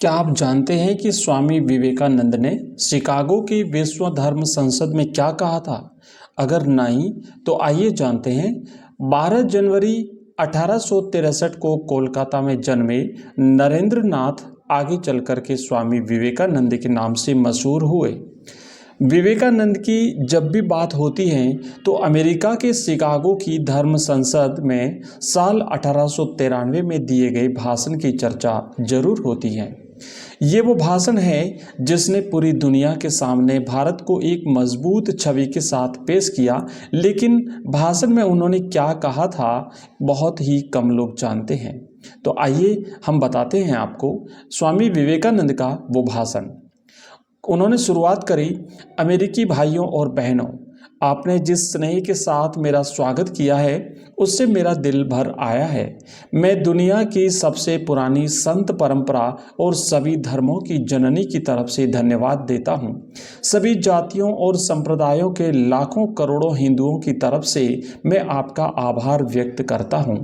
क्या आप जानते हैं कि स्वामी विवेकानंद ने शिकागो की विश्व धर्म संसद में क्या कहा था? अगर नहीं, तो आइए जानते हैं। 12 जनवरी 1863 को कोलकाता में जन्मे नरेंद्र नाथ आगे चलकर के स्वामी विवेकानंद के नाम से मशहूर हुए। विवेकानंद की जब भी बात होती है तो अमेरिका के शिकागो की धर्म संसद में साल 1893 में दिए गए भाषण की चर्चा जरूर होती है। ये वो भाषण है जिसने पूरी दुनिया के सामने भारत को एक मजबूत छवि के साथ पेश किया, लेकिन भाषण में उन्होंने क्या कहा था बहुत ही कम लोग जानते हैं। तो आइए हम बताते हैं आपको स्वामी विवेकानंद का वो भाषण। उन्होंने शुरुआत करी, अमेरिकी भाइयों और बहनों, आपने जिस स्नेह के साथ मेरा स्वागत किया है उससे मेरा दिल भर आया है। मैं दुनिया की सबसे पुरानी संत परंपरा और सभी धर्मों की जननी की तरफ से धन्यवाद देता हूँ। सभी जातियों और संप्रदायों के लाखों करोड़ों हिंदुओं की तरफ से मैं आपका आभार व्यक्त करता हूँ।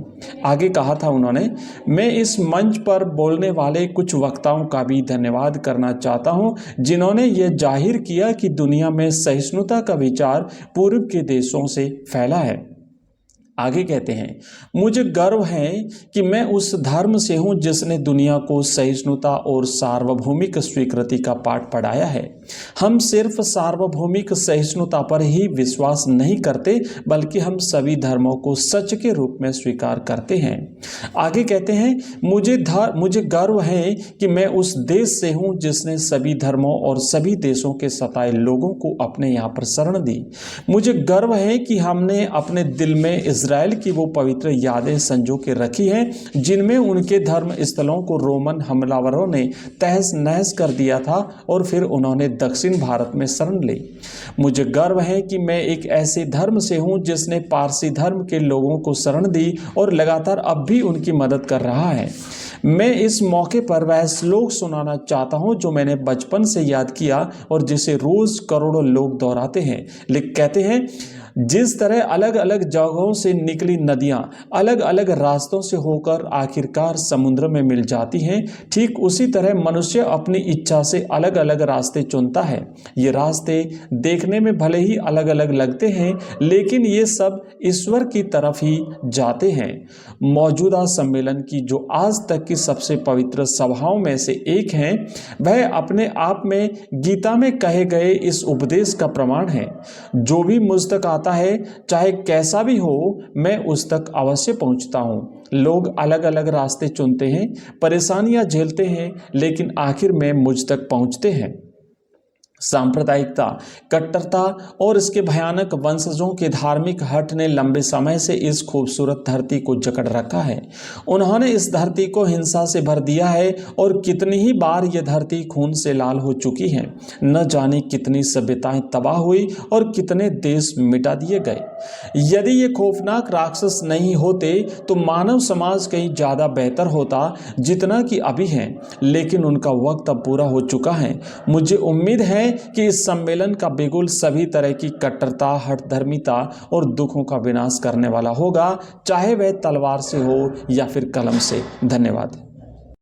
आगे कहा था उन्होंने, मैं इस मंच पर बोलने वाले कुछ वक्ताओं का भी धन्यवाद करना चाहता हूँ जिन्होंने ये जाहिर किया कि दुनिया में सहिष्णुता का विचार पूर्व के देशों से फैला है। आगे कहते हैं, मुझे गर्व है कि मैं उस धर्म से हूं जिसने दुनिया को सहिष्णुता और सार्वभौमिक स्वीकृति का पाठ पढ़ाया है। हम सिर्फ सार्वभौमिक सहिष्णुता पर ही विश्वास नहीं करते, बल्कि हम सभी धर्मों को सच के रूप में स्वीकार करते हैं। आगे कहते हैं, मुझे गर्व है कि मैं उस देश से हूं जिसने सभी धर्मों और सभी देशों के सताए लोगों को अपने यहाँ पर शरण दी। मुझे गर्व है कि हमने अपने दिल में इज़राइल की वो पवित्र यादें संजो के रखी हैं जिनमें उनके धर्म स्थलों को रोमन हमलावरों ने तहस नहस कर दिया था और फिर उन्होंने दक्षिण भारत में शरण ली। मुझे गर्व है कि मैं एक ऐसे धर्म से हूं जिसने पारसी धर्म के लोगों को शरण दी और लगातार अब भी उनकी मदद कर रहा है। मैं इस मौके पर वह श्लोक सुनाना चाहता हूं जो मैंने बचपन से याद किया और जिसे रोज करोड़ों लोग दोहराते हैं। कहते हैं, जिस तरह अलग अलग जगहों से निकली नदियां अलग अलग रास्तों से होकर आखिरकार समुद्र में मिल जाती हैं, ठीक उसी तरह मनुष्य अपनी इच्छा से अलग अलग रास्ते चुनता है। ये रास्ते देखने में भले ही अलग अलग लगते हैं, लेकिन ये सब ईश्वर की तरफ ही जाते हैं। मौजूदा सम्मेलन की जो आज तक की सबसे पवित्र सभाओं में से एक है, वह अपने आप में गीता में कहे गए इस उपदेश का प्रमाण है। जो भी मुझ तक आता है, चाहे कैसा भी हो, मैं उस तक अवश्य पहुंचता हूं। लोग अलग अलग रास्ते चुनते हैं, परेशानियां झेलते हैं, लेकिन आखिर में मुझ तक पहुंचते हैं। सांप्रदायिकता, कट्टरता और इसके भयानक वंशजों के धार्मिक हट ने लंबे समय से इस खूबसूरत धरती को जकड़ रखा है। उन्होंने इस धरती को हिंसा से भर दिया है और कितनी ही बार यह धरती खून से लाल हो चुकी है। न जाने कितनी सभ्यताएं तबाह हुई और कितने देश मिटा दिए गए। यदि ये खौफनाक राक्षस नहीं होते तो मानव समाज कहीं ज़्यादा बेहतर होता जितना कि अभी है, लेकिन उनका वक्त अब पूरा हो चुका है। मुझे उम्मीद है कि इस सम्मेलन का बिगुल सभी तरह की कट्टरता, हठधर्मिता और दुखों का विनाश करने वाला होगा, चाहे वह तलवार से हो या फिर कलम से। धन्यवाद।